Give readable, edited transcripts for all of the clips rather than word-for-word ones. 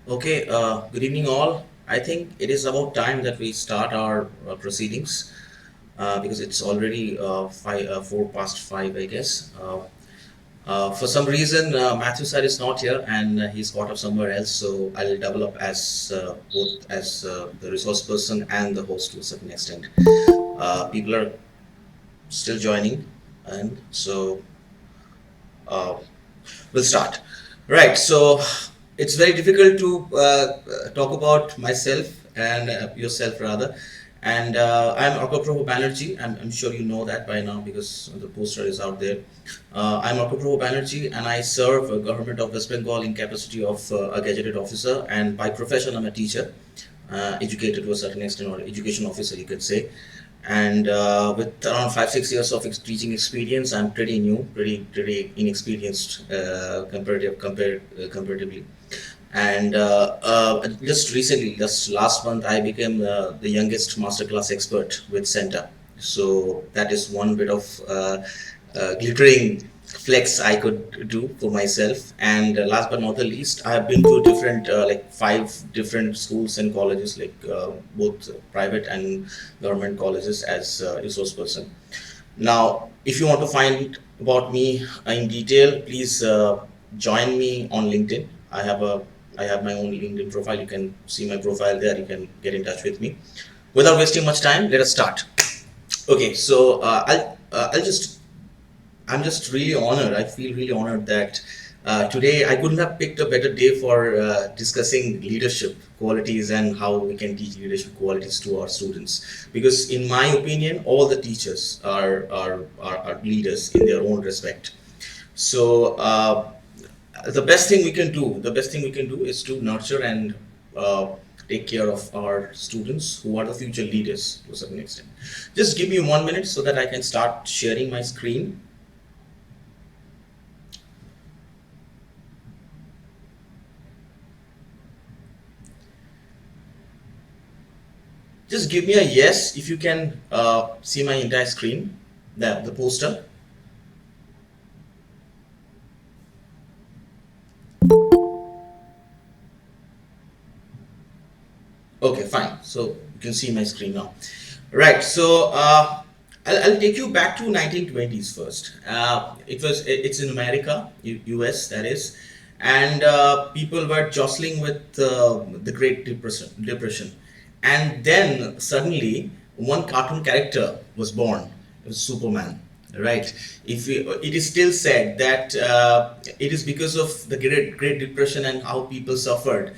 Okay, good evening, all. I think it is about time that we start our proceedings because it's already 4 past 5, I guess. For some reason, Matthew sir is not here and he's caught up somewhere else, so I'll develop as both as the resource person and the host to a certain extent. People are still joining, and so uh, we'll start. Right, so it's very difficult to talk about myself and yourself rather. And I'm Arkapravo Bannerjee. I'm sure you know that by now because the poster is out there. I'm Arkapravo Bannerjee and I serve government of West Bengal in capacity of a gazetted officer, and by profession I'm a teacher, educated to a certain extent, or education officer you could say. And with around 5-6 years of teaching experience, I'm pretty new, pretty inexperienced comparatively. And just recently, just last month, I became the youngest masterclass expert with Center. So that is one bit of glittering flex I could do for myself. And last but not the least, I have been to different, like 5 different schools and colleges, like both private and government colleges as a resource person. Now, if you want to find about me in detail, please join me on LinkedIn. I have my own LinkedIn profile. You can see my profile there. You can get in touch with me. Without wasting much time, let us start. Okay, so I'm just really honored. I feel really honored that today I couldn't have picked a better day for discussing leadership qualities and how we can teach leadership qualities to our students. Because in my opinion, all the teachers are leaders in their own respect. So the best thing we can do is to nurture and take care of our students who are the future leaders to a certain extent. Just give me 1 minute so that I can start sharing my screen. Just give me a yes if you can see my entire screen, the poster. Okay, fine. So you can see my screen now. Right. So I'll take you back to 1920s first. It's in America, US that is, and people were jostling with the Great Depression, and then suddenly one cartoon character was born. It was Superman. Right. It is still said that it is because of the Great Depression and how people suffered.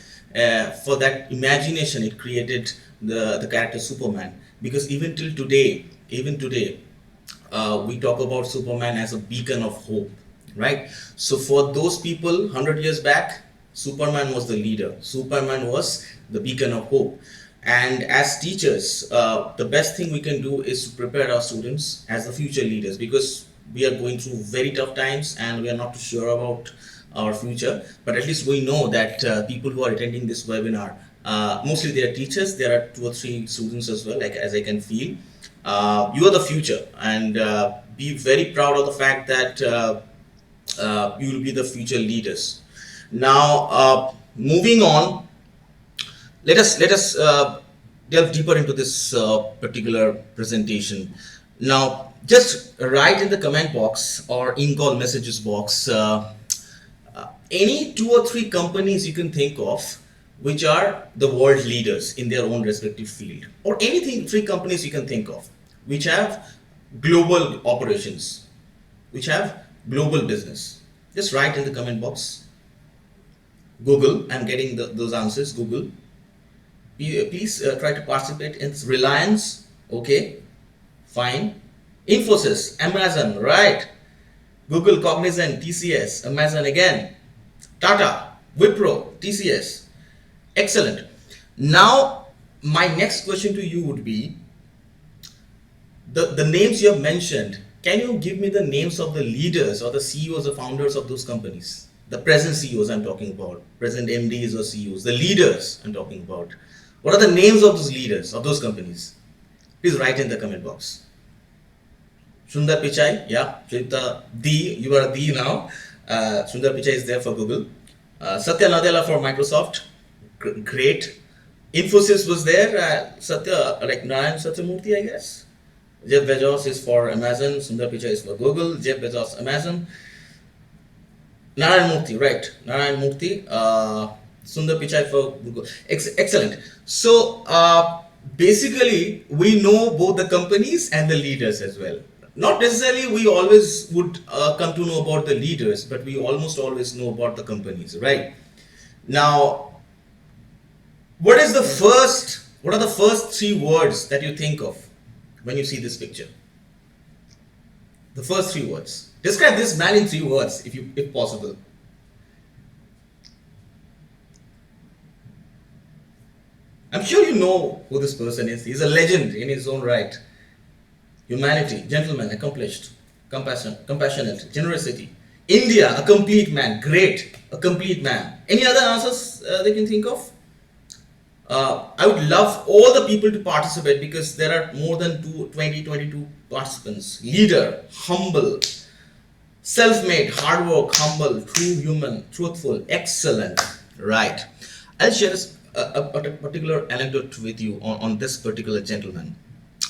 For that imagination, it created the character Superman. Because even today, we talk about Superman as a beacon of hope, right? So for those people, 100 years back, Superman was the leader. Superman was the beacon of hope. And as teachers, the best thing we can do is to prepare our students as the future leaders, because we are going through very tough times and we are not too sure about our future. But at least we know that people who are attending this webinar, mostly they are teachers. There are 2 or 3 students as well, like as I can feel. You are the future, and be very proud of the fact that you will be the future leaders. Now, moving on, let us delve deeper into this particular presentation. Now, just write in the comment box or in call messages box any 2 or 3 companies you can think of which are the world leaders in their own respective field, or anything 3 companies you can think of which have global operations, which have global business. Just write in the comment box. Google, I'm getting those answers. Google, please try to participate in Reliance. Okay, fine. Infosys, Amazon, right? Google, Cognizant, TCS, Amazon again, Tata, Wipro, TCS. Excellent. Now, my next question to you would be the names you have mentioned. Can you give me the names of the leaders or the CEOs or founders of those companies? The present CEOs I'm talking about, present MDs or CEOs, the leaders I'm talking about. What are the names of those leaders of those companies? Please write in the comment box. Sundar Pichai, yeah, you are the now. Sundar Pichai is there for Google. Satya Nadella for Microsoft, great. Infosys was there, like Narayan Satyamurthy, I guess. Jeff Bezos is for Amazon, Sundar Pichai is for Google, Jeff Bezos, Amazon. Narayan Murthy, right? Narayan Murthy, Sundar Pichai for Google. Excellent. So, basically, we know both the companies and the leaders as well. Not necessarily we always would come to know about the leaders, but we almost always know about the companies, right? Now, what are the first 3 words that you think of when you see this picture? The first 3 words. Describe this man in 3 words, if possible. I'm sure you know who this person is. He's a legend in his own right. Humanity, gentleman, accomplished, compassionate, generosity. India, a complete man, great, a complete man. Any other answers they can think of? I would love all the people to participate because there are more than 22 participants. Leader, humble, self-made, hard work, humble, true human, truthful, excellent. Right. I'll share a particular anecdote with you on this particular gentleman.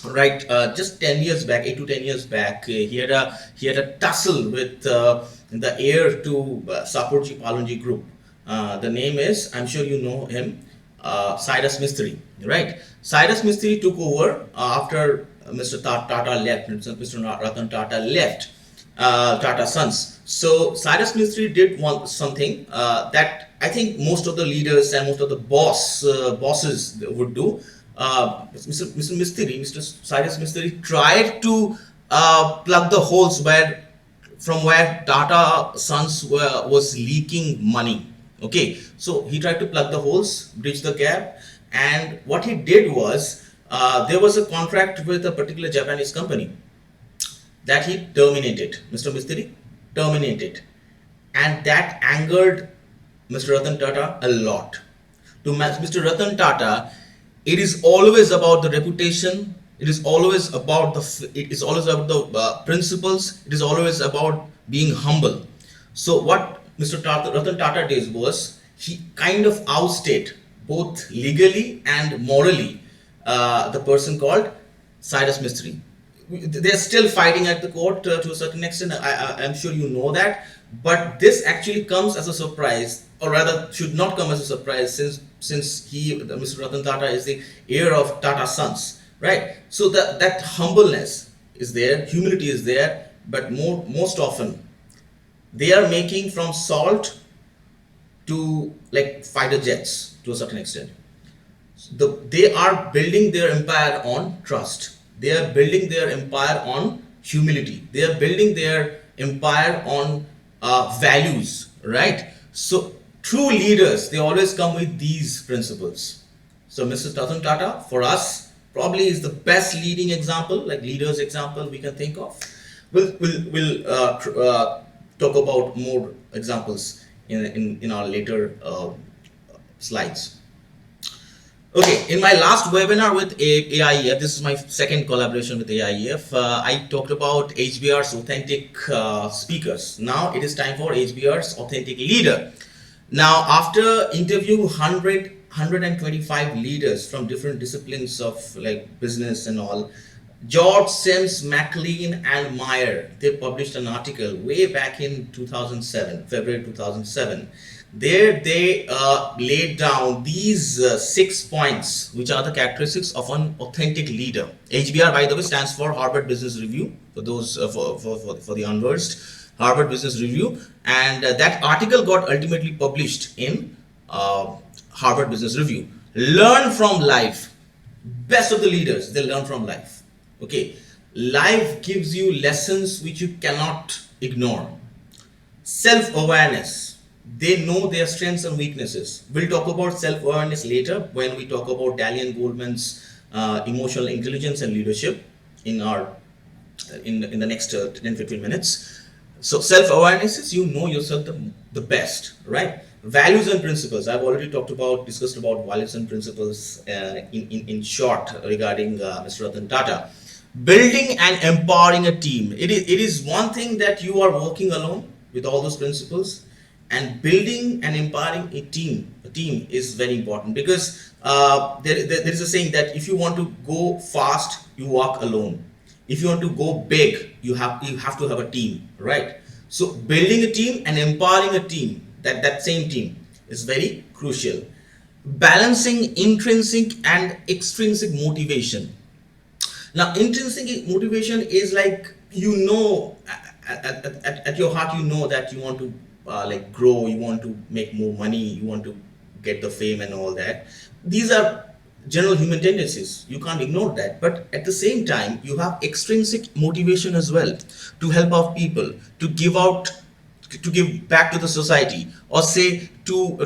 Right, just 10 years back, 8 to 10 years back, he had a tussle with the heir to Sapurji Palunji Group. The name is, I'm sure you know him, Cyrus Mistry, right? Cyrus Mistry took over after Mr. Tata left, Mr. Ratan Tata left, Tata Sons. So Cyrus Mistry did something that I think most of the leaders and most of the bosses would do. Mr. Cyrus Mistry tried to plug the holes from where Tata Sons was leaking money. Okay, so he tried to plug the holes, bridge the gap, and what he did was there was a contract with a particular Japanese company that he terminated. Mr. Mistry terminated, and that angered Mr. Ratan Tata a lot. To Mr. Ratan Tata, it is always about the reputation. It is always about the principles. It is always about being humble. So what Mr. Ratan Tata did was he kind of ousted both legally and morally the person called Cyrus Mistry. They're still fighting at the court to a certain extent. I'm sure you know that. But this actually comes as a surprise, or rather should not come as a surprise, since Mr. Ratan Tata is the heir of Tata Sons, right? So that humbleness is there, humility is there, but most often they are making from salt to like fighter jets to a certain extent. They are building their empire on trust. They are building their empire on humility. They are building their empire on values, right? So true leaders, they always come with these principles. So Mr. Ratan Tata, for us, probably is the best leading example, like leaders example we can think of. We'll talk about more examples in our later slides. Okay, in my last webinar with AIEF, this is my second collaboration with AIEF, I talked about HBR's authentic speakers. Now it is time for HBR's authentic leader. Now, after interview 125 leaders from different disciplines of like business and all, George Sims, McLean, and Meyer, they published an article way back in 2007, February 2007. There they laid down these 6 points, which are the characteristics of an authentic leader. HBR, by the way, stands for Harvard Business Review, for those for the unversed, Harvard Business Review. And that article got ultimately published in Harvard Business Review. Learn from life. Best of the leaders, they learn from life. Okay, life gives you lessons which you cannot ignore. Self-awareness. They know their strengths and weaknesses. We'll talk about self-awareness later when we talk about Dalian Goleman's emotional intelligence and leadership in our in the next 10-15 minutes. So self-awareness is you know yourself the best, right? Values and principles. I've already discussed about values and principles in short regarding Mr. Ratan Tata. Building and empowering a team. It is one thing that you are working alone with all those principles, and building and empowering a team is very important, because there is a saying that if you want to go fast, you walk alone. If you want to go big, you have to have a team, right? So building a team and empowering a team, that same team, is very crucial. Balancing intrinsic and extrinsic motivation. Now, intrinsic motivation is like, at your heart, that you want to like grow, you want to make more money, you want to get the fame and all that. These are general human tendencies. You can't ignore that. But at the same time, you have extrinsic motivation as well, to help out people, to give back to the society, or say to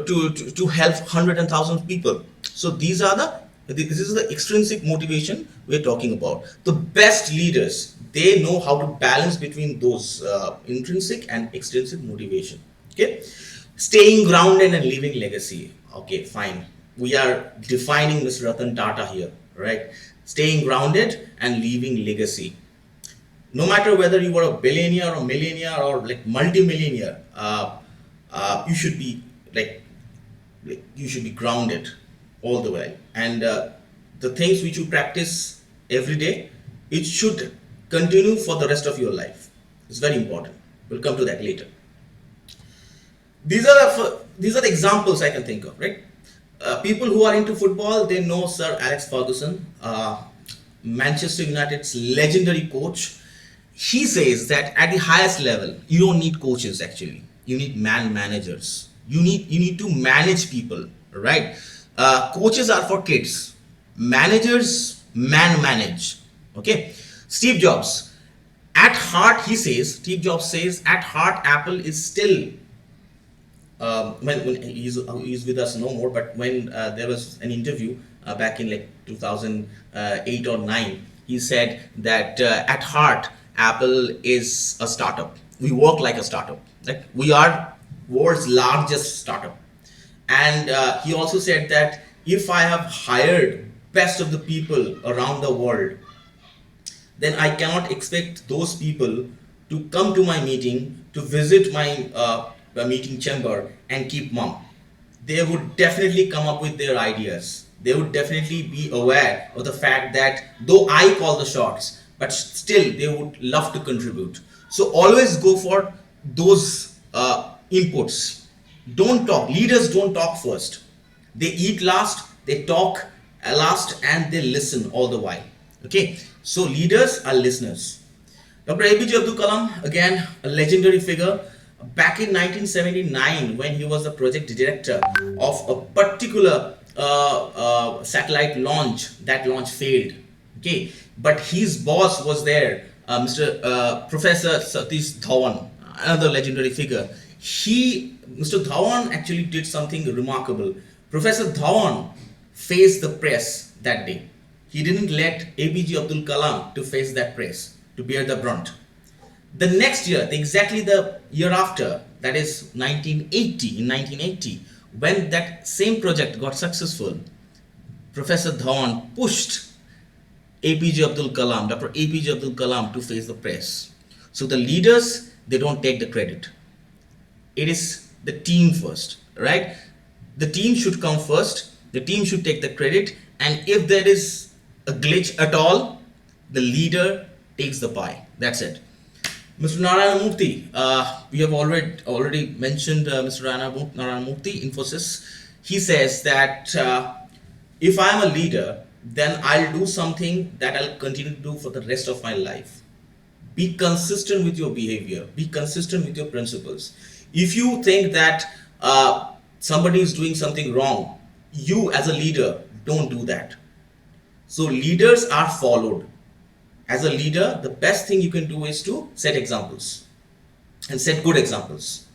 help hundreds and thousands of people. So this is the extrinsic motivation we're talking about. The best leaders, they know how to balance between those intrinsic and extrinsic motivation. Okay, staying grounded and leaving legacy. Okay, fine. We are defining Mr. Ratan Tata here, right? Staying grounded and leaving legacy. No matter whether you are a billionaire or millionaire or like multi-millionaire, you should be grounded all the way. And the things which you practice every day, it should continue for the rest of your life. It's very important. We'll come to that later. These are the examples I can think of, right? People who are into football, they know Sir Alex Ferguson, Manchester United's legendary coach. He says that at the highest level, you don't need coaches actually. You need managers. You need to manage people, right? Coaches are for kids. Managers manage. Okay. Steve Jobs. At heart, Steve Jobs says, at heart, Apple is still, when he's with us no more, but when there was an interview back in like 2008 or 9, he said that at heart, Apple is a startup. We work like a startup. Like we are world's largest startup. And he also said that if I have hired best of the people around the world, then I cannot expect those people to come to my meeting, to visit my meeting chamber and keep mum. They would definitely come up with their ideas. They would definitely be aware of the fact that though I call the shots, but still they would love to contribute. So always go for those inputs. Don't talk. Leaders don't talk first. They eat last, they talk last, and they listen all the while. Okay, so leaders are listeners. Dr. APJ Abdul Kalam, again a legendary figure. Back in 1979, when he was the project director of a particular satellite launch, that launch failed. Okay, but his boss was there, Professor Satish Dhawan, another legendary figure. Mr. Dhawan actually did something remarkable. Professor Dhawan faced the press that day. He didn't let APJ Abdul Kalam to face that press, to bear the brunt. The next year, exactly the year after, that is 1980, when that same project got successful, Professor Dhawan pushed APJ Abdul Kalam, Dr. APJ Abdul Kalam, to face the press. So the leaders, they don't take the credit. It is the team first. right? The team should come first, the team should take the credit, and if there is a glitch at all, the leader takes the pie. That's it. Mr. Narayana Murthy, we have already mentioned Mr. Narayana Murthy, Infosys. He says that if I'm a leader, then I'll do something that I'll continue to do for the rest of my life. Be consistent with your behavior, be consistent with your principles. If you think that somebody is doing something wrong, you as a leader don't do that. So leaders are followed. As a leader, the best thing you can do is to set examples and set good examples.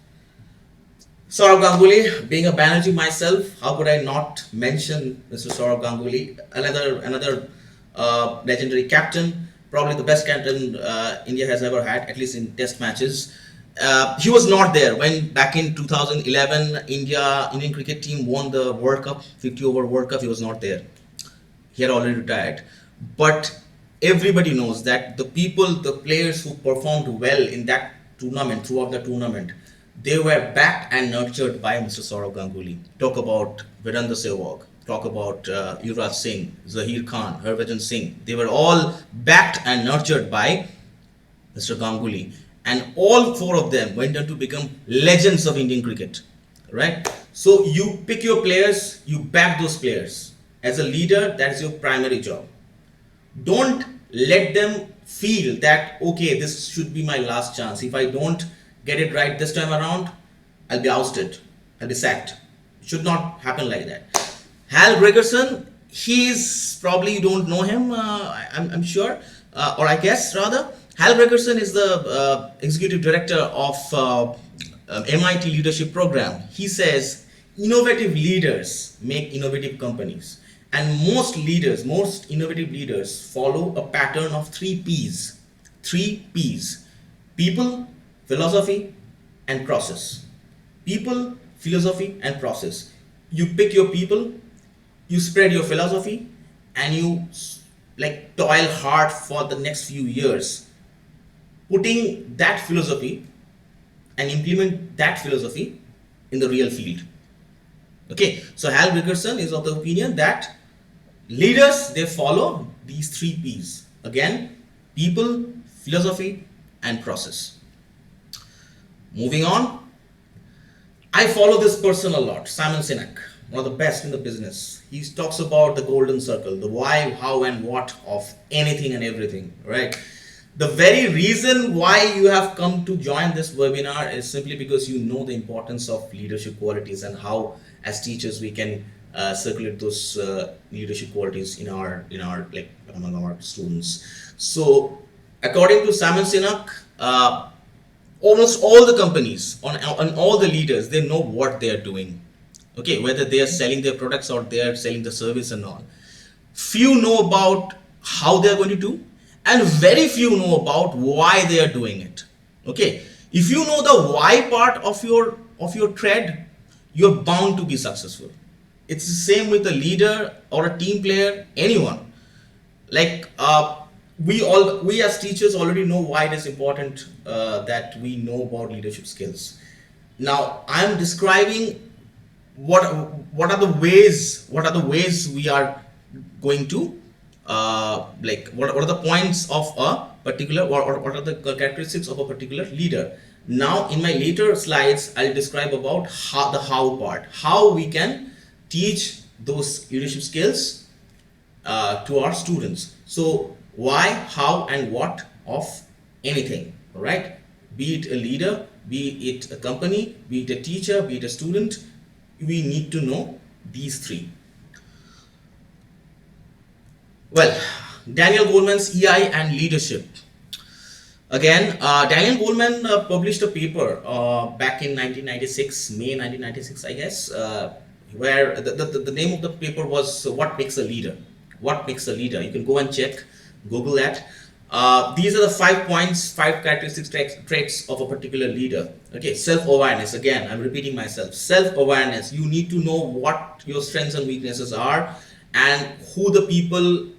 Saurav Ganguly, being a Bannerjee myself, how could I not mention Mr. Saurav Ganguly, another legendary captain, probably the best captain India has ever had, at least in test matches. He was not there when back in 2011 Indian cricket team won the World Cup, 50 over World Cup. He was not there. He had already retired. But everybody knows that the players who performed well in that tournament, throughout the tournament, they were backed and nurtured by Mr. Saurav Ganguly. Talk about Virendra Sehwag, talk about Yuvraj Singh, Zaheer Khan, Harbhajan Singh. They were all backed and nurtured by Mr. Ganguly. And all four of them went on to become legends of Indian cricket. Right? So you pick your players, you back those players. As a leader, that is your primary job. Don't let them feel that, okay, this should be my last chance. If I don't get it right this time around, I'll be ousted, I'll be sacked. It should not happen like that. Hal Gregerson, he's probably, you don't know him, I'm sure, or I guess rather. Hal Gregerson is the executive director of MIT Leadership Program. He says, innovative leaders make innovative companies. And most innovative leaders follow a pattern of 3 P's. 3 P's. People, philosophy, and process. People, philosophy, and process. You pick your people, you spread your philosophy, and you toil hard for the next few years, putting that philosophy and implement that philosophy in the real field. Okay, so Hal Gregerson is of the opinion that leaders, they follow these 3 P's. Again, people, philosophy, and process. Moving on, I follow this person a lot, Simon Sinek, one of the best in the business. He talks about the golden circle, the why, how, and what of anything and everything, right? The very reason why you have come to join this webinar is simply because you know the importance of leadership qualities and how, as teachers, we can circulate those leadership qualities in our among our students. So, according to Simon Sinek, almost all the companies, on all the leaders, they know what they are doing. Okay, whether they are selling their products or they are selling the service and all. Few know about how they are going to do, and very few know about why they are doing it. Okay, if you know the why part of your trade, you're bound to be successful. It's the same with a leader or a team player, anyone. We as teachers already know why it is important that we know about leadership skills. Now I'm describing what are the ways we are going to what are the points of a particular, or what are the characteristics of a particular leader. Now in my later slides, I'll describe about the how part, how we can teach those leadership skills to our students. So why, how, and what of anything, all right? Be it a leader, be it a company, be it a teacher, be it a student, we need to know these 3. Well, Daniel Goleman's EI and leadership. Again, Daniel Goleman published a paper back in 1996, May 1996, I guess, where the name of the paper was What Makes a Leader? What makes a leader? You can go and check, Google that. These are the 5 points, 5 characteristics, traits of a particular leader. Okay, self-awareness. Again, I'm repeating myself. Self-awareness. You need to know what your strengths and weaknesses are and who the people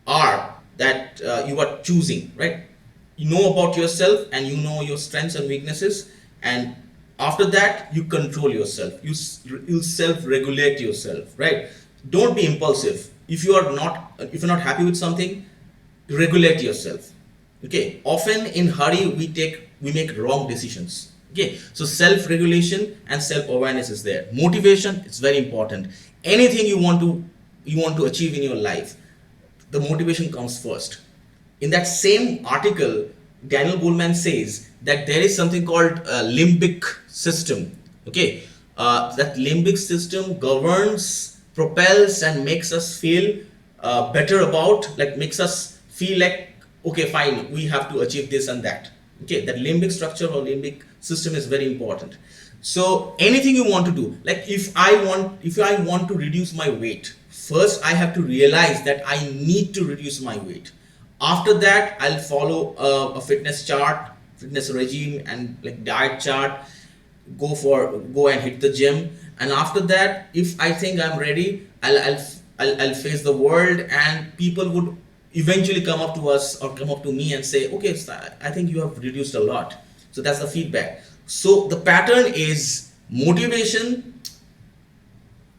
are that you are choosing, right? You know about yourself and you know your strengths and weaknesses, and After that, you control yourself. You self-regulate yourself, right? Don't be impulsive. If you're not happy with something, regulate yourself. Okay. Often in hurry we make wrong decisions. Okay. So self-regulation and self-awareness is there. Motivation is very important. Anything you want to achieve in your life, the motivation comes first. In that same article, Daniel Goleman says that there is something called a limbic system. Okay, that limbic system governs, propels, and makes us feel better about, like makes us feel like, okay, fine, we have to achieve this and that. Okay, that limbic structure or limbic system is very important. So anything you want to do, like if I want to reduce my weight, first I have to realize that I need to reduce my weight. After that, I'll follow a fitness chart, fitness regime, and like diet chart. Go and hit the gym. And after that, if I think I'm ready, I'll face the world, and people would eventually come up to us or come up to me and say, okay, so I think you have reduced a lot. So that's the feedback. So the pattern is motivation,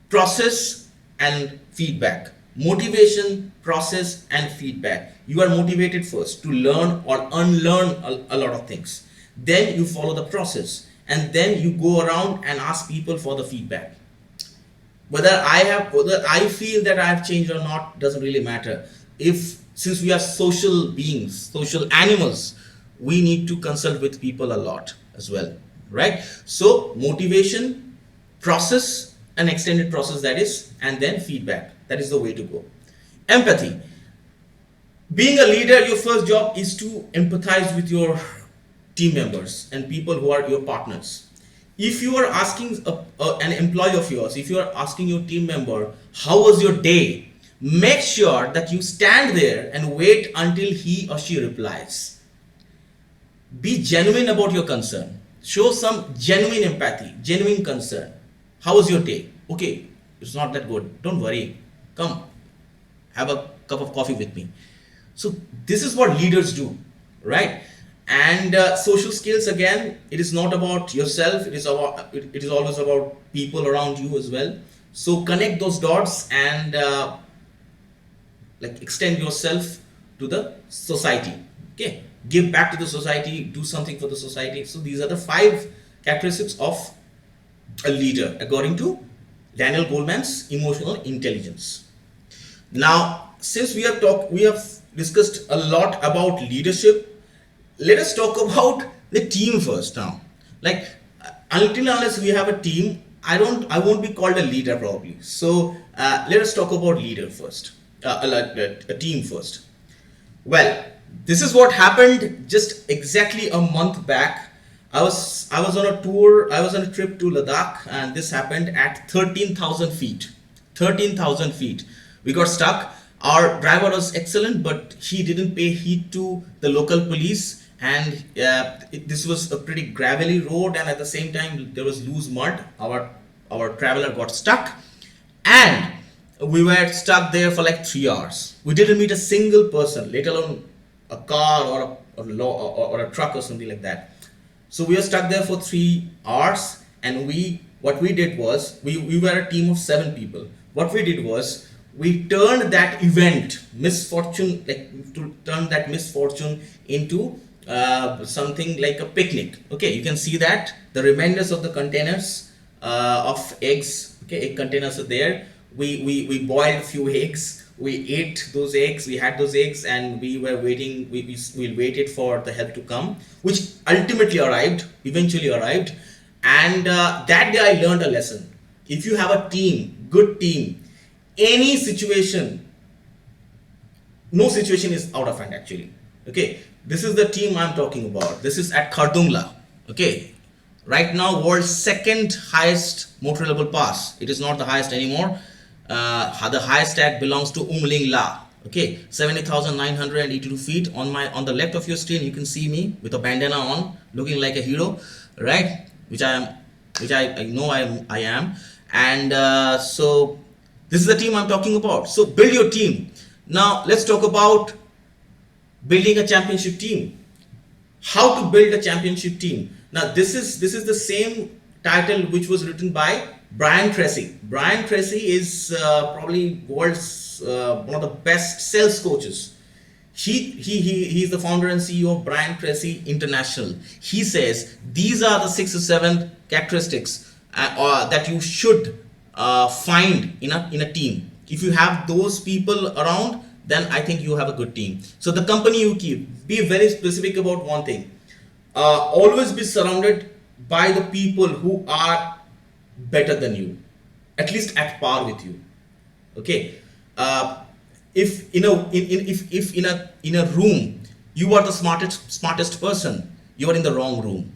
process, and feedback. Motivation, process, and feedback. You are motivated first to learn or unlearn a lot of things. Then you follow the process, and then you go around and ask people for the feedback. Whether I feel that I have changed or not doesn't really matter. Since we are social beings, social animals, we need to consult with people a lot as well, right? So motivation, process, an extended process, that is, and then feedback. That is the way to go. Empathy. Being a leader, your first job is to empathize with your team members and people who are your partners. If you are asking an employee of yours, if you are asking your team member, how was your day? Make sure that you stand there and wait until he or she replies. Be genuine about your concern. Show some genuine empathy, genuine concern. How was your day? Okay, it's not that good. Don't worry. Come, have a cup of coffee with me. So this is what leaders do, right? And social skills, again, it is not about yourself. It is always about people around you as well. So connect those dots and like extend yourself to the society. Okay, give back to the society, do something for the society. So these are the 5 characteristics of a leader according to Daniel Goleman's emotional intelligence. Now, since we have discussed a lot about leadership, let us talk about the team first now. Like unless we have a team, I won't be called a leader probably. So let us talk about leader first, a team first. Well, this is what happened just exactly a month back. I was on a tour. I was on a trip to Ladakh, and this happened at 13,000 feet. 13,000 feet. We got stuck. Our driver was excellent, but he didn't pay heed to the local police, and this was a pretty gravelly road, and at the same time there was loose mud. Our traveler got stuck, and we were stuck there for like 3 hours. We didn't meet a single person, let alone a car or a truck or something like that. So we were stuck there for 3 hours, and what we did was we were a team of 7 people. What we did was we turned that misfortune into something like a picnic. Okay, you can see that the remainders of the containers of eggs, okay, egg containers are there. We boiled a few eggs. We ate those eggs. We had those eggs, and we were waiting. We waited for the help to come, which eventually arrived. And that day I learned a lesson. If you have a team, good team, any situation, no situation is out of hand actually. Okay, this is the team I'm talking about. This is at Khardungla. Okay, right now world's 2nd highest motorable pass. It is not the highest anymore. The highest tag belongs to Umling La. Okay, 70,982 feet. On the left of your screen, you can see me with a bandana on, looking like a hero, right? Which I know I am. And so this is the team I'm talking about. So build your team. Now let's talk about building a championship team. How to build a championship team? Now this is the same title which was written by Brian Tracy. Brian Tracy is probably world's one of the best sales coaches. He's the founder and CEO of Brian Tracy International. He says these are the 6 or 7 characteristics that you should find in a team. If you have those people around, then I think you have a good team. So the company you keep, be very specific about one thing. Always be surrounded by the people who are better than you, at least at par with you. Okay. If in a room you are the smartest person, you are in the wrong room.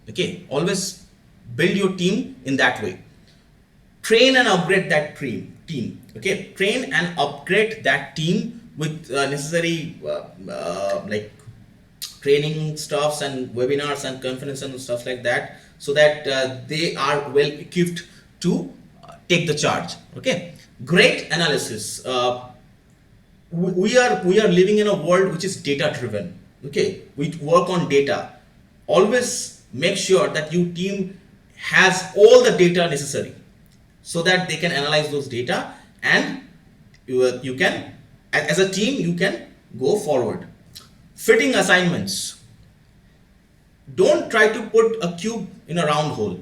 Okay. Always build your team in that way. Train and upgrade that team. Okay. Train and upgrade that team with necessary like training stuffs and webinars and conferences and stuff like that, so that they are well equipped to take the charge. Okay. Great analysis. We are living in a world which is data driven. Okay. We work on data. Always make sure that your team has all the data necessary, so that they can analyze those data, and you can, as a team, you can go forward. Fitting assignments. Don't try to put a cube in a round hole.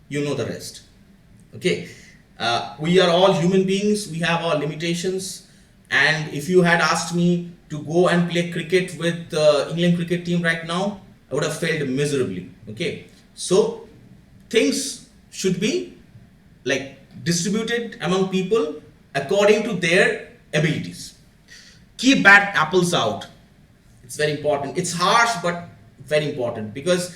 You know the rest. Okay. We are all human beings. We have our limitations. And if you had asked me to go and play cricket with the England cricket team right now, I would have failed miserably. Okay. So things should be like distributed among people according to their abilities. Keep bad apples out. It's very important. It's harsh, but very important, because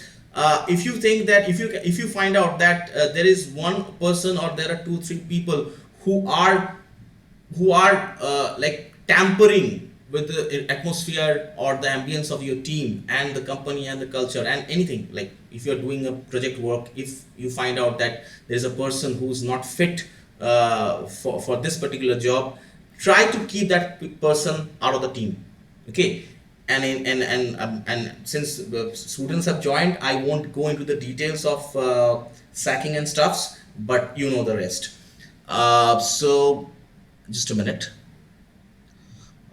if you think that if you find out that there is one person, or there are 2-3 people who are like tampering with the atmosphere or the ambience of your team and the company and the culture and anything, like if you're doing a project work, if you find out that there's a person who's not fit for this particular job, try to keep that person out of the team. Okay. And since students have joined, I won't go into the details of sacking and stuffs, but you know the rest. So just a minute.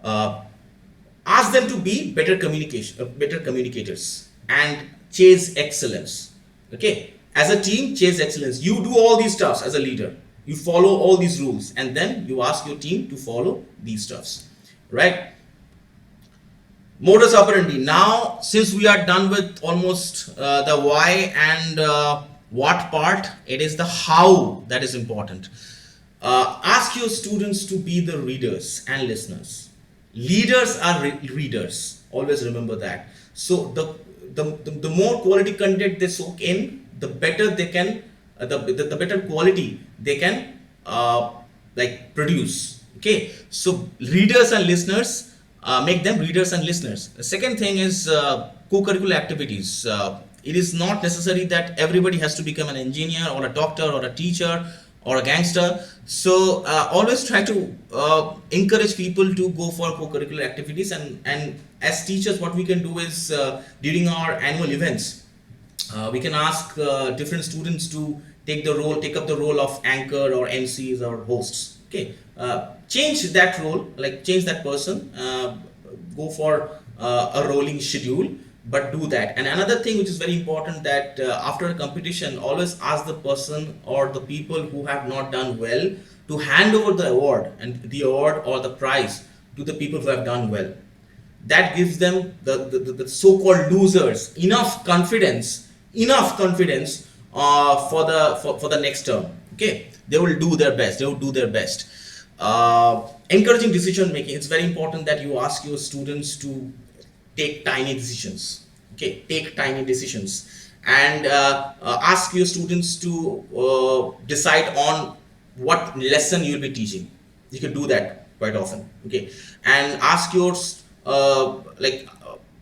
Ask them to be better communicators, and chase excellence. Okay. As a team, chase excellence. You do all these stuffs as a leader. You follow all these rules, and then you ask your team to follow these stuffs. Right? Modus operandi. Now, since we are done with almost the why and what part, it is the how that is important. Ask your students to be the readers and listeners. Leaders are readers. Always remember that. So the more quality content they soak in, the better they can, the better quality they can like produce. Okay. So readers and listeners. Make them readers and listeners. The second thing is co-curricular activities. It is not necessary that everybody has to become an engineer or a doctor or a teacher or a gangster. So always try to encourage people to go for co-curricular activities. And as teachers, what we can do is during our annual events, we can ask different students to take up the role of anchor or MCs or hosts. Okay. Change that role, like change that person, go for a rolling schedule, but do that. And another thing which is very important, that after a competition, always ask the person or the people who have not done well to hand over the award or the prize to the people who have done well. That gives them the so-called losers enough confidence for the next term. Okay, they will do their best. Encouraging decision making. It's very important that you ask your students to take tiny decisions. Okay, take tiny decisions, and ask your students to decide on what lesson you'll be teaching. You can do that quite often. Okay, and ask your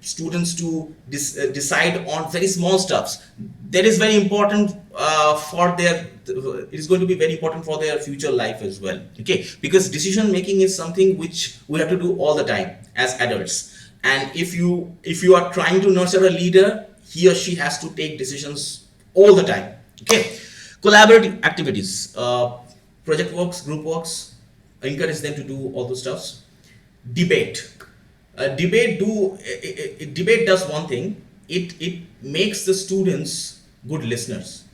students to decide on very small stuffs. That is very important it is going to be very important for their future life as well. Okay, because decision making is something which we have to do all the time as adults. And if you are trying to nurture a leader, he or she has to take decisions all the time. Okay, collaborative activities, project works, group works, encourage them to do all those stuffs. Debate, debate does one thing. It makes the students good listeners.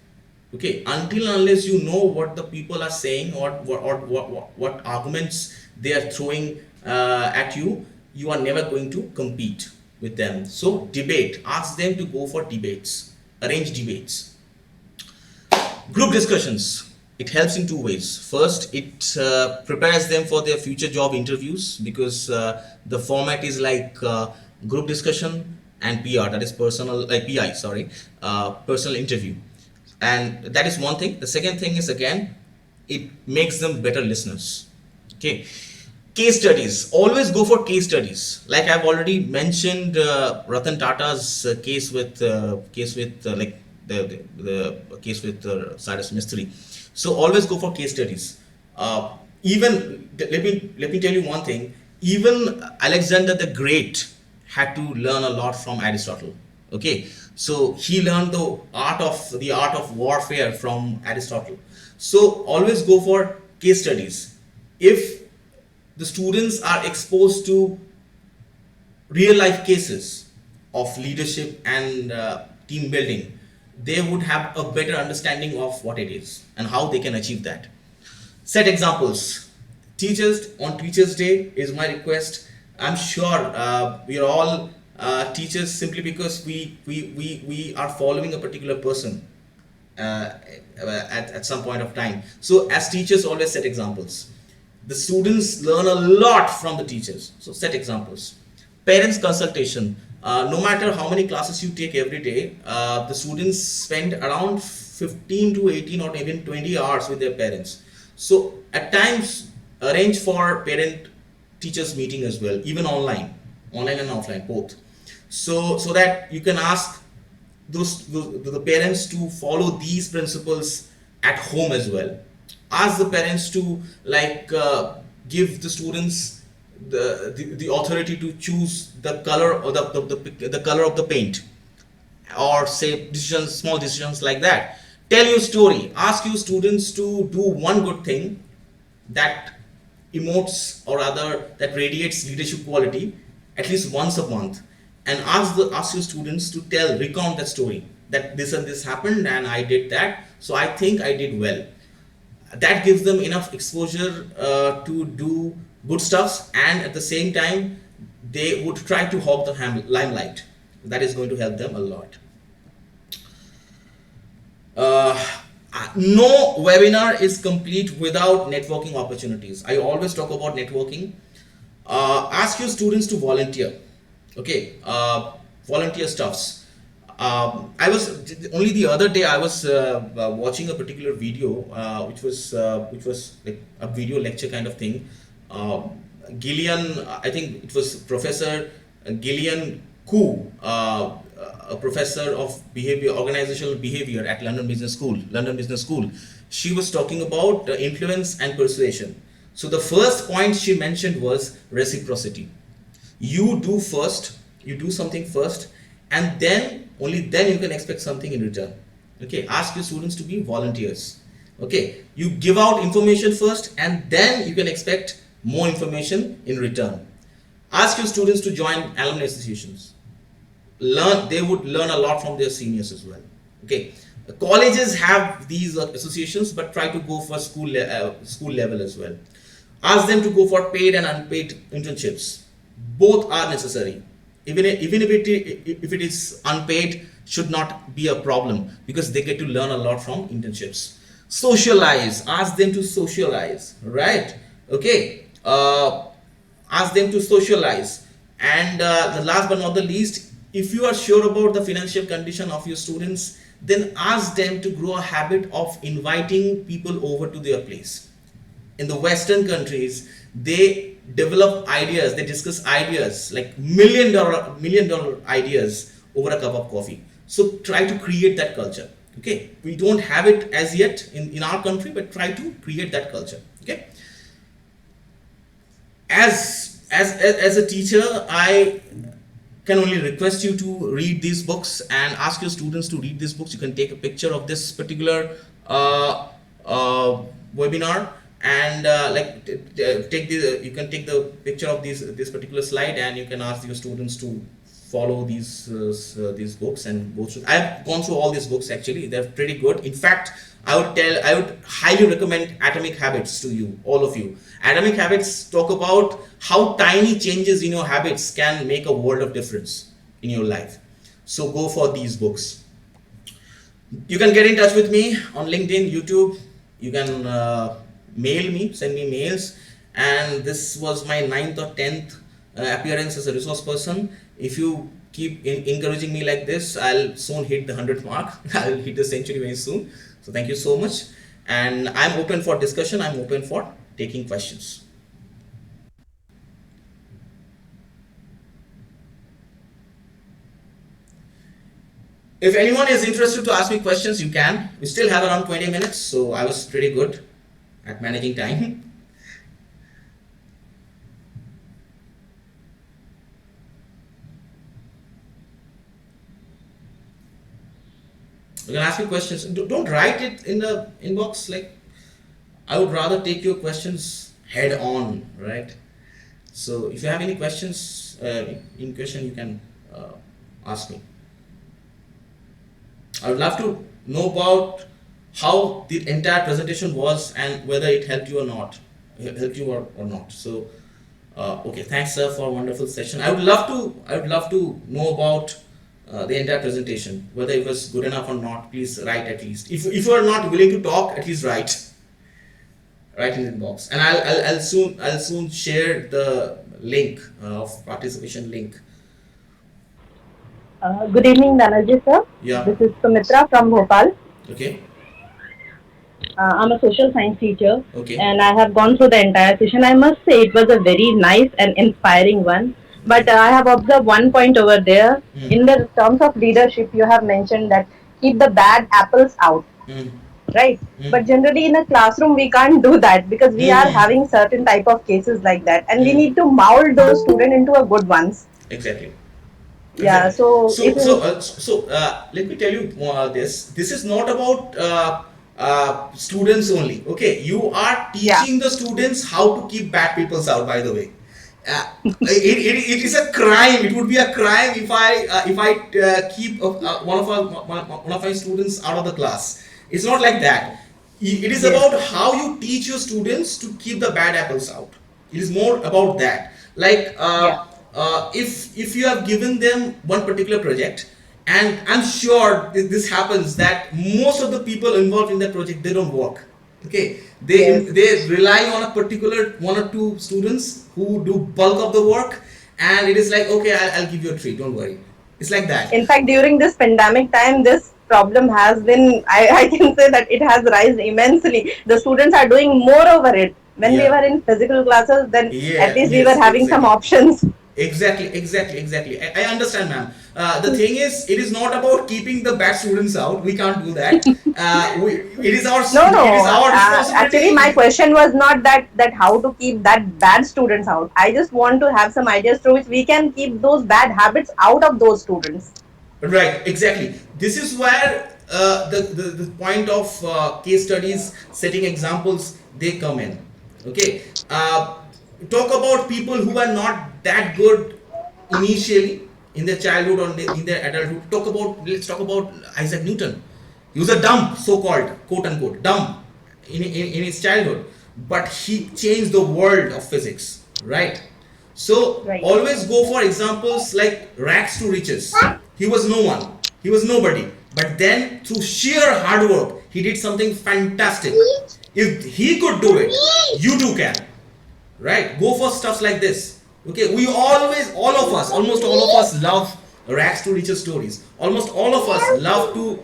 Okay, until and unless you know what the people are saying, or what arguments they are throwing at you, you are never going to compete with them. So debate, ask them to go for debates, arrange debates. Group discussions, it helps in two ways. First, it prepares them for their future job interviews, because the format is like group discussion and PR, that is personal, PI, sorry, personal interview. And that is one thing. The second thing is, again, it makes them better listeners. Okay, case studies, always go for case studies. Like I've already mentioned, Ratan Tata's case with like the case with Cyrus Mistry. So always go for case studies. Even let me tell you one thing. Even Alexander the Great had to learn a lot from Aristotle. Okay, so he learned the art of warfare from Aristotle. So always go for case studies. If the students are exposed to real life cases of leadership and team building, they would have a better understanding of what it is and how they can achieve that. Set examples. Teachers, on Teachers Day is my request. I'm sure we are all teachers simply because we are following a particular person at some point of time. So as teachers, always set examples. The students learn a lot from the teachers, so set examples. Parents consultation, no matter how many classes you take every day, the students spend around 15 to 18 or even 20 hours with their parents. So at times arrange for parent teachers meeting as well, even online and offline both, so that you can ask the parents to follow these principles at home as well. Ask the parents to give the students the authority to choose the color or the color of the paint, or say small decisions like that. Tell your story. Ask your students to do one good thing that emotes, or rather that radiates leadership quality, at least once a month, and ask your students to recount that story, that this and this happened and I did that, so I think I did well. That gives them enough exposure to do good stuffs, and at the same time they would try to hog the limelight. That is going to help them a lot. No webinar is complete without networking opportunities. I always talk about networking. Ask your students to volunteer. Okay, volunteer stuffs. I was only the other day I was watching a particular video, which was like a video lecture kind of thing. Gillian, I think it was Professor Gillian Koo, a professor of organizational behavior at London Business School. She was talking about influence and persuasion. So the first point she mentioned was reciprocity. You do something first, and then only then you can expect something in return. Okay, ask your students to be volunteers. Okay, you give out information first, and then you can expect more information in return. Ask your students to join alumni associations. They would learn a lot from their seniors as well. Okay, colleges have these associations, but try to go for school level as well. Ask them to go for paid and unpaid internships. Both are necessary. Even if it is unpaid, should not be a problem, because they get to learn a lot from internships. Socialize. Ask them to socialize. Right? Okay. Ask them to socialize. And the last but not the least, if you are sure about the financial condition of your students, then ask them to grow a habit of inviting people over to their place. In the Western countries, they develop ideas, they discuss ideas like million dollar ideas over a cup of coffee. So try to create that culture. Okay, we don't have it as yet in our country, but try to create that culture. Okay, as a teacher, I can only request you to read these books and ask your students to read these books. You can take a picture of this particular uh, uh, webinar and take the you can take the picture of this particular slide, and you can ask your students to follow these books and go through. I've gone through all these books actually. They're pretty good. In fact, I would highly recommend Atomic Habits to you, all of you. Atomic Habits talk about how tiny changes in your habits can make a world of difference in your life. So go for these books. You can get in touch with me on LinkedIn, YouTube. You can mail me, send me mails. And this was my 9th or 10th appearance as a resource person. If you keep encouraging me like this, I'll soon hit the 100th mark. I'll hit the century very soon. So thank you so much. And I'm open for discussion. I'm open for taking questions. If anyone is interested to ask me questions, you can. We still have around 20 minutes, so I was pretty good at managing time. You can ask me questions. Don't write it in the inbox. Like, I would rather take your questions head on, right? So if you have any questions in question, you can ask me. I would love to know about how the entire presentation was and whether it helped you or not. So, okay, thanks sir for a wonderful session. I would love to know about the entire presentation, whether it was good enough or not. Please write at least. If you are not willing to talk, at least write in the inbox, and I'll soon share the link of participation link. Good evening, Bannerjee sir. Yeah. This is Sumitra from Bhopal. Okay. I'm a social science teacher, Okay. and I have gone through the entire session. I must say it was a very nice and inspiring one. But I have observed one point over there. In the terms of leadership, you have mentioned that keep the bad apples out. Right. But generally in a classroom we can't do that, because we are having certain type of cases like that, and we need to mold those students into a good ones. Exactly. Yeah. So let me tell you this. This is not about students only. Okay, you are teaching the students how to keep bad peoples out. By the way, it is a crime. It would be a crime if I keep one of my students out of the class. It's not like that. It is about how you teach your students to keep the bad apples out. It is more about that. Like if you have given them one particular project, and I'm sure this happens, that most of the people involved in that project, they don't work. Okay, they rely on a particular one or two students who do bulk of the work, and it is like, okay, I'll give you a treat, don't worry. It's like that. In fact, during this pandemic time, this problem has been, I can say that it has risen immensely. The students are doing more over it. When we were in physical classes, then at least we were having some options. Exactly. I understand, ma'am. The thing is, it is not about keeping the bad students out. We can't do that. It is our responsibility. Actually, my question was not that how to keep that bad students out. I just want to have some ideas through which we can keep those bad habits out of those students. Right, exactly. This is where the point of case studies, setting examples, they come in. Okay. Talk about people who are not that good initially in their childhood or in their adulthood. Let's talk about Isaac Newton. He was a dumb, so-called, quote unquote, dumb in his childhood, but he changed the world of physics, right? So always go for examples like rags to riches. He was no one, he was nobody, but then through sheer hard work, he did something fantastic. If he could do it, you too can. Right? Go for stuff like this. Okay, almost all of us love rags to riches stories. Almost all of us love to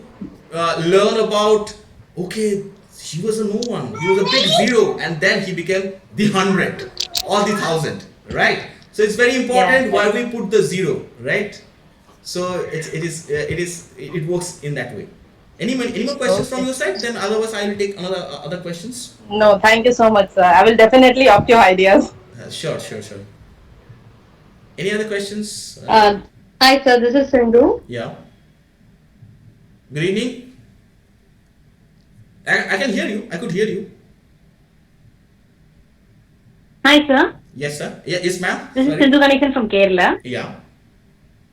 learn about, okay, he was a no one, he was a big zero, and then he became the 100 or the 1000, right? So it's very important why we put the zero, right? So it works in that way. Any more questions from your side? Then otherwise I will take other questions. No, thank you so much, sir. I will definitely opt your ideas. Sure. Any other questions? Hi, sir. This is Sindhu. Yeah. Good evening. I can hear you. I could hear you. Hi, sir. Yes, sir. Yeah, yes, ma'am. This is Sorry. Sindhu Ganesan from Kerala. Yeah.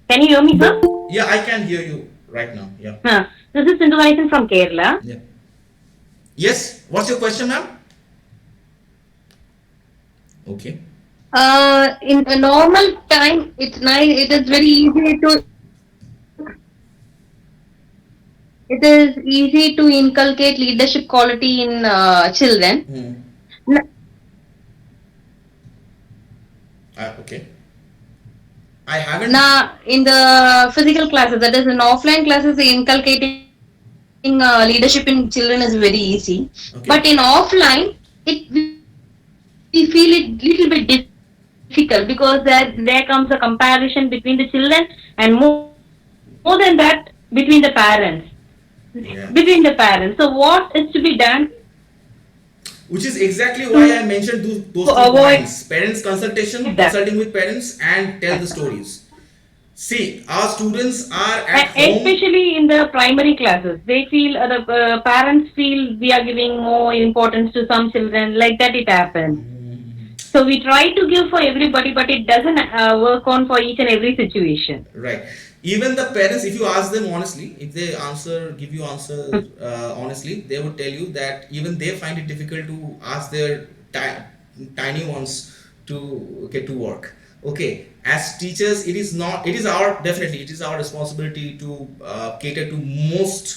Can you hear me, sir? Yeah, I can hear you right now. Yeah. This is Sindhu Ganesan from Kerala. Yeah. Yes. What's your question, ma'am? Okay. In a normal time, it's nice. It is easy to inculcate leadership quality in children. Hmm. N- Okay. I haven't. Now, in the physical classes, that is in offline classes, inculcating leadership in children is very easy. But in Okay. offline, we feel it little bit difficult because there comes a comparison between the children, and more than that, between the parents. Yeah. So, what is to be done Which is exactly to why I mentioned those two avoid points: parents consultation, that? consulting with parents, and tell the stories. See, our students are at home. Especially in the primary classes, they feel the parents feel we are giving more importance to some children. Like that, it happens. So we try to give for everybody, but it doesn't work on for each and every situation. Right. Even the parents, if you ask them honestly, if they give you answer honestly, they would tell you that even they find it difficult to ask their tiny ones to get to work. Okay, as teachers, it is our, definitely, it is our responsibility to cater to most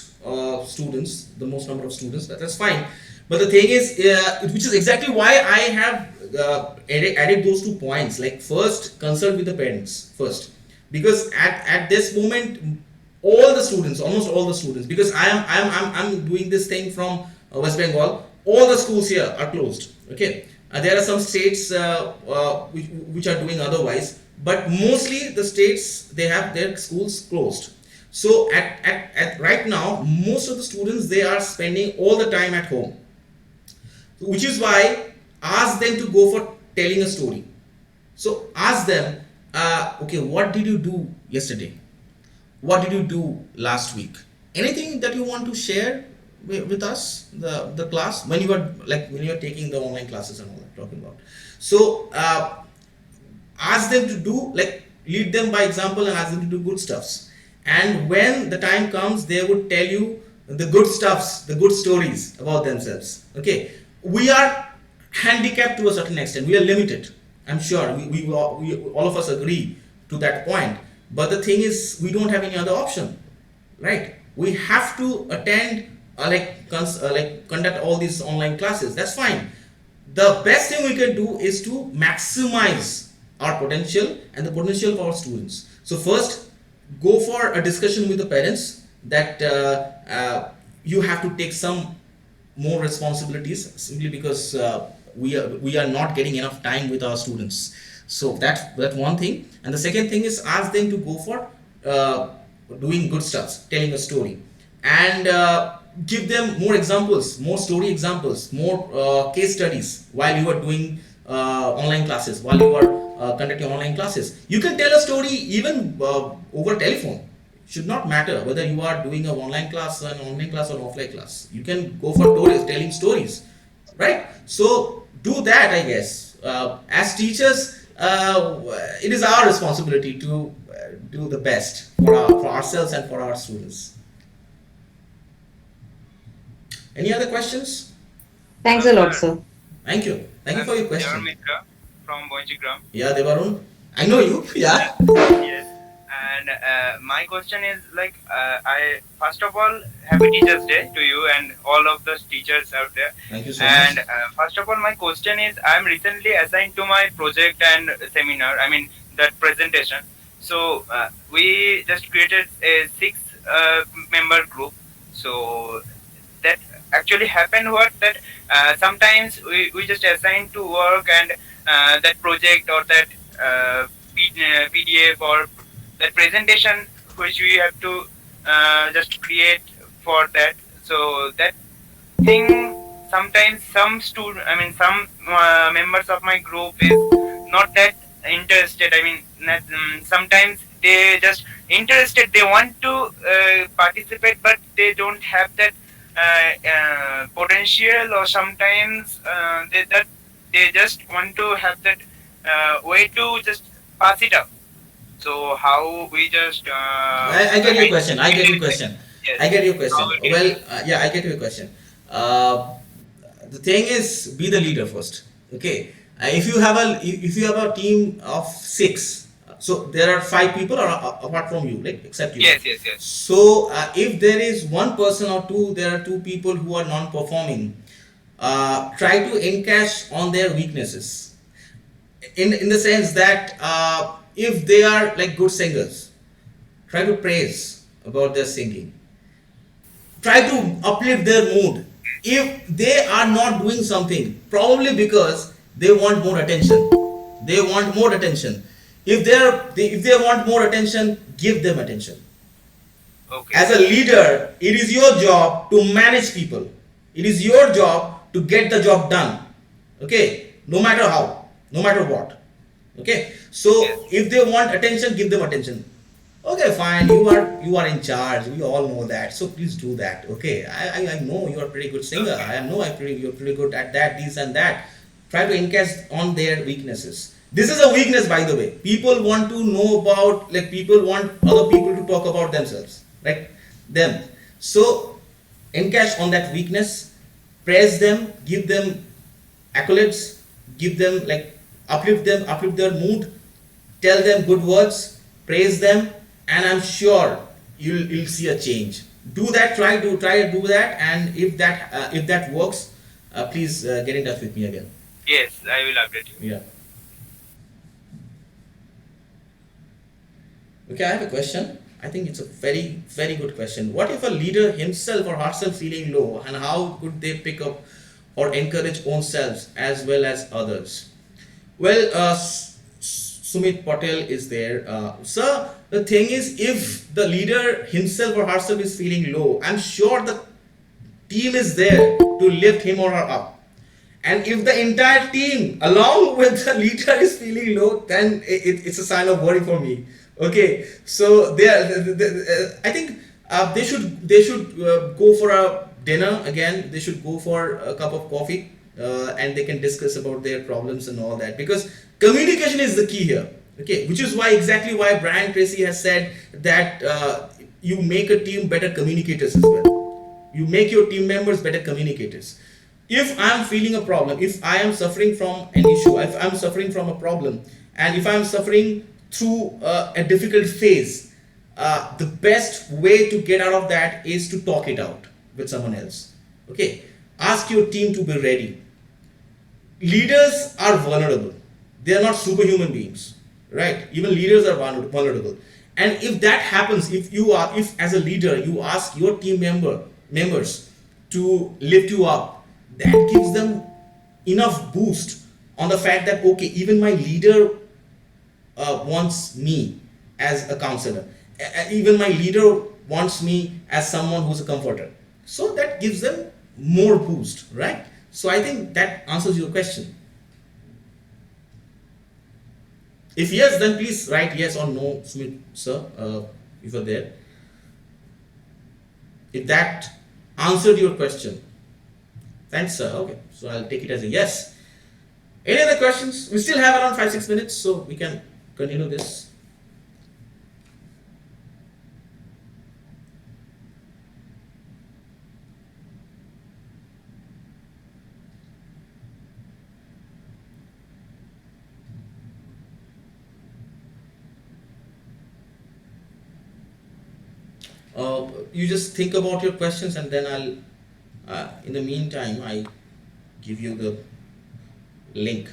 students, the most number of students. That's fine. But the thing is, which is exactly why I have added those 2 points. Like, first, consult with the parents first, because at this moment, all the students, almost all the students, because I'm doing this thing from West Bengal. All the schools here are closed. Okay, there are some states which are doing otherwise, but mostly the states, they have their schools closed. So at right now, most of the students, they are spending all the time at home, which is why ask them to go for telling a story. So ask them, okay, what did you do yesterday? What did you do last week? Anything that you want to share with us, the class, when you are, like, when you are taking the online classes and all that talking about. So ask them to do, like, lead them by example and ask them to do good stuffs. And when the time comes, they would tell you the good stuffs, the good stories about themselves. Okay, we are handicapped to a certain extent, we are limited. I'm sure all of us agree to that point. But the thing is, we don't have any other option, right? We have to attend, like conduct all these online classes. That's fine. The best thing we can do is to maximize our potential and the potential of our students. So first, go for a discussion with the parents that you have to take some more responsibilities, simply because we are not getting enough time with our students. So that one thing. And the second thing is, ask them to go for doing good stuff, telling a story, and give them more examples, more story examples, more case studies while you are doing online classes, while you are conducting online classes. You can tell a story even over telephone. Should not matter whether you are doing an online class, or offline class. You can go for telling stories, right? So do that, I guess. As teachers, it is our responsibility to do the best for ourselves and for our students. Any other questions? Thanks a lot, Sir, sir. Thank you for your Devan question. Mitra from Bonjigram. Yeah, Devarun, I know you. Yeah. Yes. And my question is like, I first of all, happy Teachers Day to you and all of the teachers out there. Thank you so much. And first of all, my question is, I'm recently assigned to my project and seminar. I mean that presentation. So we just created a 6 member group. So that actually happened what that sometimes we just assign to work and that project or that PDF or that presentation which we have to just create for that. So that thing sometimes some members of my group is not that interested. I mean sometimes they just interested, they want to participate, but they don't have that potential, or sometimes they just want to have that way to just pass it up. So how we just I get your question. I get handle your it? question. Yes, I get your how question. we can Well, handle. yeah, I get your question. Uh, the thing is, be the leader first. Okay. If you have a team of six, so there are five people or, apart from you, like except you. Yes, yes, yes. So if there is one person or two, there are two people who are non-performing. Try to encash on their weaknesses in the sense that if they are like good singers, try to praise about their singing, try to uplift their mood. If they are not doing something, probably because they want more attention, they want more attention. If they want more attention, give them attention. Okay. As a leader, it is your job to manage people, it is your job to get the job done. Okay, no matter how, no matter what. Okay, Yes. so if they want attention, give them attention. Okay, fine, you are in charge, we all know that, so please do that. Okay, I know you are a pretty good singer, Okay. I know you're pretty good at that, this and that. Try to encash on their weaknesses. This is a weakness, by the way. People want to know about, like, people want other people to talk about themselves, like them. So encash on that weakness, praise them, give them accolades, give them, like, uplift their mood, tell them good words, praise them, and I'm sure you'll see a change. Do that. Try to do that, and if that works, please get in touch with me again. Yes, I will update you. Yeah. Okay, I have a question. I think it's a very good question. What if a leader himself or herself feeling low, and how could they pick up or encourage own selves as well as others? Well, Sumit Patel is there. Sir, the thing is, if the leader himself or herself is feeling low, I'm sure the team is there to lift him or her up. And if the entire team, along with the leader, is feeling low, then it's a sign of worry for me. Okay, so I think they should go for a dinner again. They should go for a cup of coffee, and they can discuss about their problems and all that, because communication is the key here. Okay, which is why exactly why Brian Tracy has said that you make a team better communicators as well. You make your team members better communicators. If I'm feeling a problem, if I am suffering from an issue, if I'm suffering from a problem, and if I'm suffering through a difficult phase, the best way to get out of that is to talk it out with someone else. Okay, ask your team to be ready. Leaders are vulnerable, they are not superhuman beings, right? Even leaders are vulnerable. And if that happens, if as a leader you ask your members to lift you up, that gives them enough boost on the fact that, okay, even my leader wants me as a counselor. Even my leader wants me as someone who's a comforter. So that gives them more boost, right? So I think that answers your question. If yes, then please write yes or no, Smith, sir, if you're there. If that answered your question, thanks, sir. Okay, so I'll take it as a yes. Any other questions? We still have around 5-6 minutes, so we can continue this. You just think about your questions, and then in the meantime, I give you the link.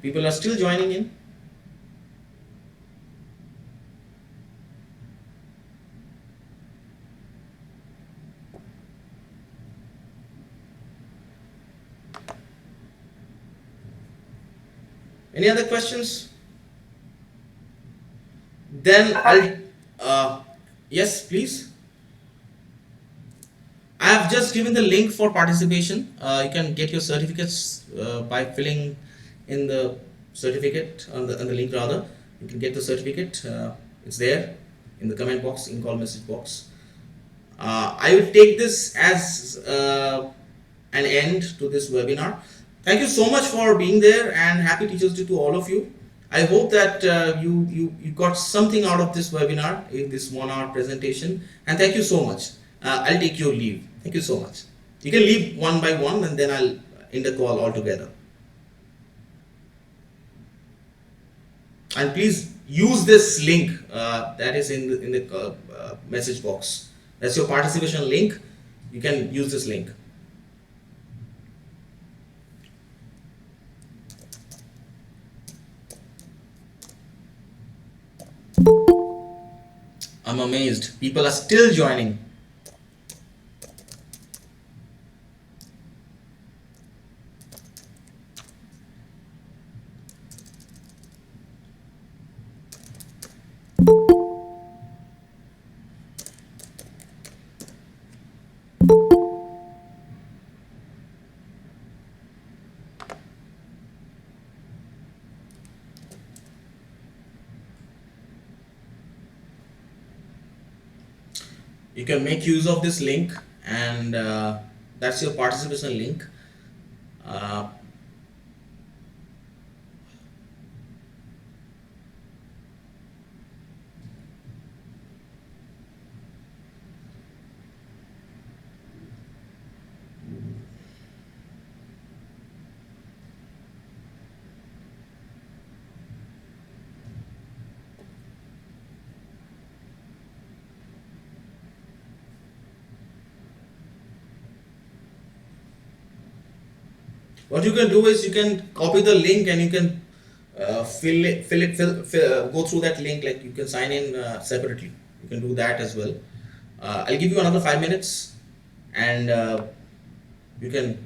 People are still joining in. Any other questions? Then I'll. Yes, please. I have just just given the link for participation. You can get your certificates by filling in the certificate on the link rather. You can get the certificate. It's there in the comment box, in call message box. I will take this as an end to this webinar. Thank you so much for being there, and happy Teachers Day to all of you. I hope that you got something out of this webinar, in this 1 hour presentation, and thank you so much. I'll take your leave. Thank you so much. You can leave one by one, and then I'll end the call altogether. And please use this link that is in the message box. That's your participation link. You can use this link. I'm amazed. People are still joining. You can make use of this link, and that's your participation link. What you can do is you can copy the link, and you can go through that link, like you can sign in separately. You can do that as well. I'll give you another 5 minutes, and you can